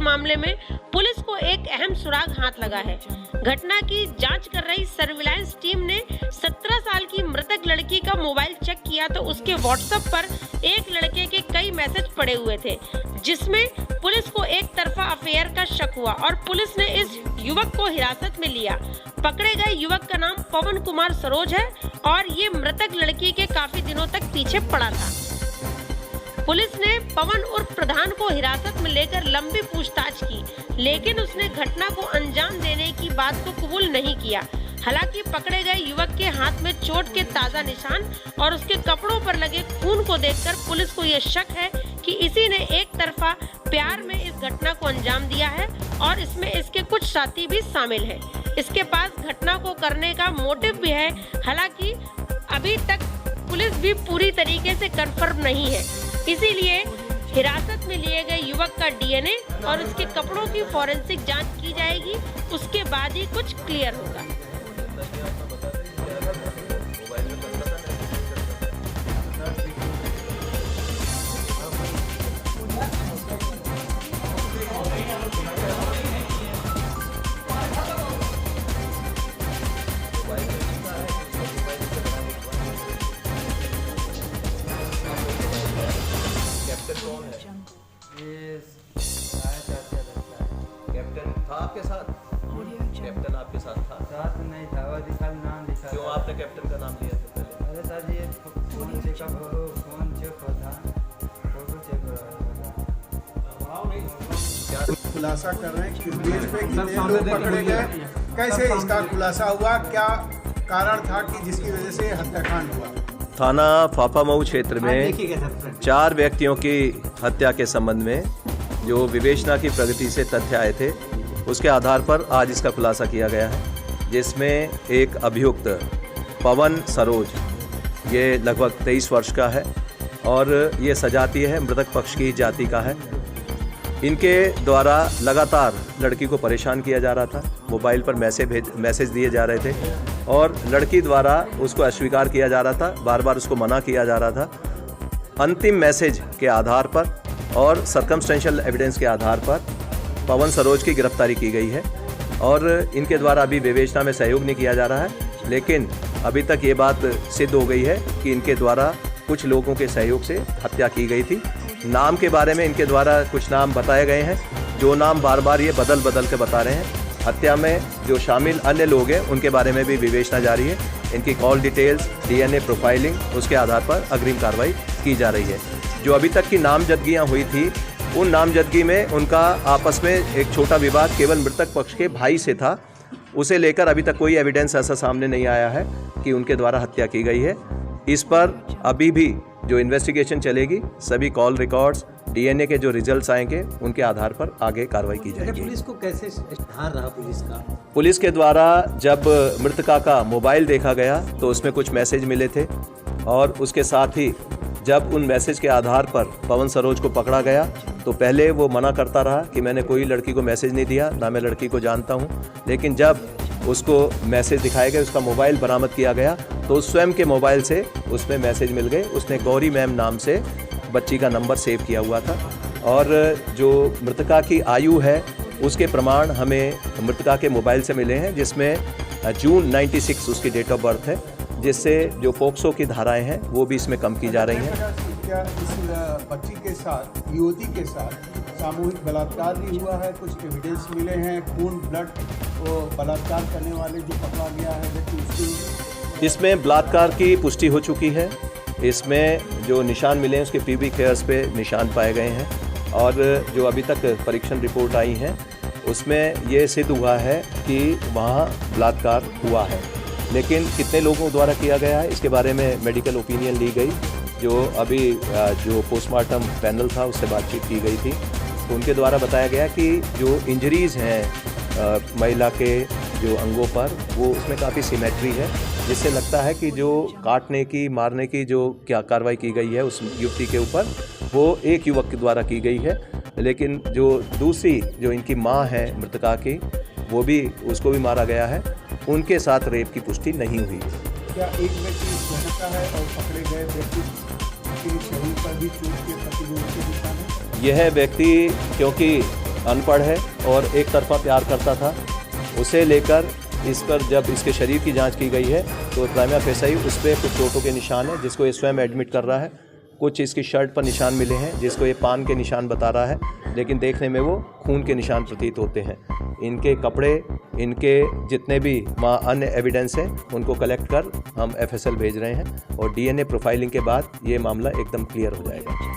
मामले में पुलिस को एक अहम सुराग हाथ लगा है। घटना की जांच कर रही सर्विलांस टीम ने 17 साल की मृतक लड़की का मोबाइल चेक किया तो उसके व्हाट्सएप पर एक लड़के के कई मैसेज पड़े हुए थे, जिसमें पुलिस को एक तरफा अफेयर का शक हुआ और पुलिस ने इस युवक को हिरासत में लिया। पकड़े गए युवक का नाम पवन कुमार सरोज है और ये मृतक लड़की के काफी दिनों तक पीछे पड़ा था। पुलिस ने पवन उर्फ प्रधान को हिरासत में लेकर लंबी पूछताछ की, लेकिन उसने घटना को अंजाम देने की बात को कबूल नहीं किया। हालांकि पकड़े गए युवक के हाथ में चोट के ताजा निशान और उसके कपड़ों पर लगे खून को देखकर पुलिस को यह शक है कि इसी ने एक तरफा प्यार में इस घटना को अंजाम दिया है और इसमें इसके कुछ साथी भी शामिल हैं। इसके पास घटना को करने का मोटिव भी है। हालांकि अभी तक पुलिस भी पूरी तरीके से कंफर्म नहीं है, इसीलिए हिरासत में लिए गए युवक का डीएनए और उसके कपड़ों की फॉरेंसिक जांच की जाएगी। उसके बाद ही कुछ क्लियर होगा। कौन है? ये कैप्टन था आपके साथ? कैप्टन आपके साथ था? साथ नहीं था, वो दिखा नाम दिखा। क्यों आपने कैप्टन का नाम लिया था पहले? अरे सर ये फोन चेकअप हो, फोन चेक होता, फोटो चेक हो रहा क्या खुलासा कर रहे हैं किस बेस पे कितने लोग पकड़े गए, कैसे इसका खुलासा हुआ, क्या कारण था कि जिसकी वजह से हत्याकांड हुआ। थाना फाफामऊ क्षेत्र में 4 व्यक्तियों की हत्या के संबंध में जो विवेचना की प्रगति से तथ्य आए थे, उसके आधार पर आज इसका खुलासा किया गया है, जिसमें एक अभियुक्त पवन सरोज, ये लगभग 23 वर्ष का है और ये सजातीय है, मृतक पक्ष की जाति का है। इनके द्वारा लगातार लड़की को परेशान किया जा रहा था, मोबाइल पर मैसेज दिए जा रहे थे और लड़की द्वारा उसको अस्वीकार किया जा रहा था, बार बार उसको मना किया जा रहा था। अंतिम मैसेज के आधार पर और सर्कमस्टेंशियल एविडेंस के आधार पर पवन सरोज की गिरफ्तारी की गई है और इनके द्वारा अभी विवेचना में सहयोग नहीं किया जा रहा है, लेकिन अभी तक ये बात सिद्ध हो गई है कि इनके द्वारा कुछ लोगों के सहयोग से हत्या की गई थी। नाम के बारे में इनके द्वारा कुछ नाम बताए गए हैं, जो नाम बार बार ये बदल के बता रहे हैं। हत्या में जो शामिल अन्य लोग हैं उनके बारे में भी विवेचना जारी है। इनकी कॉल डिटेल्स, डीएनए प्रोफाइलिंग, उसके आधार पर अग्रिम कार्रवाई की जा रही है। जो अभी तक की नामजदगियां हुई थी, उन नामजदगी में उनका आपस में एक छोटा विवाद केवल मृतक पक्ष के भाई से था। उसे लेकर अभी तक कोई एविडेंस ऐसा सामने नहीं आया है कि उनके द्वारा हत्या की गई है। इस पर अभी भी जो इन्वेस्टिगेशन चलेगी, सभी कॉल रिकॉर्ड्स, डीएनए के जो रिजल्ट्स आएंगे, उनके आधार पर आगे कार्रवाई की जाएगी। पुलिस को कैसे धार रहा पुलिस का? पुलिस के द्वारा जब मृतका का मोबाइल देखा गया तो उसमें कुछ मैसेज मिले थे और उसके साथ ही जब उन मैसेज के आधार पर पवन सरोज को पकड़ा गया तो पहले वो मना करता रहा कि मैंने कोई लड़की को मैसेज नहीं दिया, ना मैं लड़की को जानता हूँ। लेकिन जब उसको मैसेज दिखाए गए, उसका मोबाइल बरामद किया गया तो स्वयं के मोबाइल से उसमें मैसेज मिल गए। उसने गौरी मैम नाम से बच्ची का नंबर सेव किया हुआ था और जो मृतका की आयु है उसके प्रमाण हमें मृतका के मोबाइल से मिले हैं, जिसमें जून 96 उसकी डेट ऑफ बर्थ है, जिससे जो पोक्सो की धाराएं हैं वो भी इसमें कम की जा रही हैं। क्या इस बच्ची के साथ, युवती के साथ सामूहिक बलात्कार भी हुआ है? कुछ एविडेंस मिले हैं, खून, ब्लड, वो बलात्कार करने वाले जो पकड़ा गया है व्यक्ति, इसमें बलात्कार की पुष्टि हो चुकी है। इसमें जो निशान मिले हैं उसके पीबी हेयर्स पे निशान पाए गए हैं और जो अभी तक परीक्षण रिपोर्ट आई हैं उसमें ये सिद्ध हुआ है कि वहाँ बलात्कार हुआ है। लेकिन कितने लोगों द्वारा किया गया है इसके बारे में मेडिकल ओपिनियन ली गई। जो अभी जो पोस्टमार्टम पैनल था उससे बातचीत की गई थी तो उनके द्वारा बताया गया कि जो इंजरीज़ हैं महिला के जो अंगों पर, वो उसमें काफ़ी सिमेट्री है, जिससे लगता है कि जो काटने की, मारने की जो क्या कार्रवाई की गई है उस युवती के ऊपर, वो एक युवक के द्वारा की गई है। लेकिन जो दूसरी जो इनकी माँ है मृतका की, वो भी, उसको भी मारा गया है। उनके साथ रेप की पुष्टि नहीं हुई। क्या एक व्यक्ति सहता है और पकड़े गए व्यक्ति के शरीर पर भी चोट के प्रतिरोध के निशान है? यह व्यक्ति, क्योंकि अनपढ़ है और एक तरफा प्यार करता था, उसे लेकर इस पर जब इसके शरीर की जांच की गई है तो प्राइमा फेसाई उस पर कुछ चोटों के निशान हैं जिसको ये स्वयं एडमिट कर रहा है। कुछ इसकी शर्ट पर निशान मिले हैं जिसको ये पान के निशान बता रहा है, लेकिन देखने में वो खून के निशान प्रतीत होते हैं। इनके कपड़े, इनके जितने भी अन्य एविडेंस हैं उनको कलेक्ट कर हम FSL भेज रहे हैं और DNA प्रोफाइलिंग के बाद ये मामला एकदम क्लियर हो जाएगा।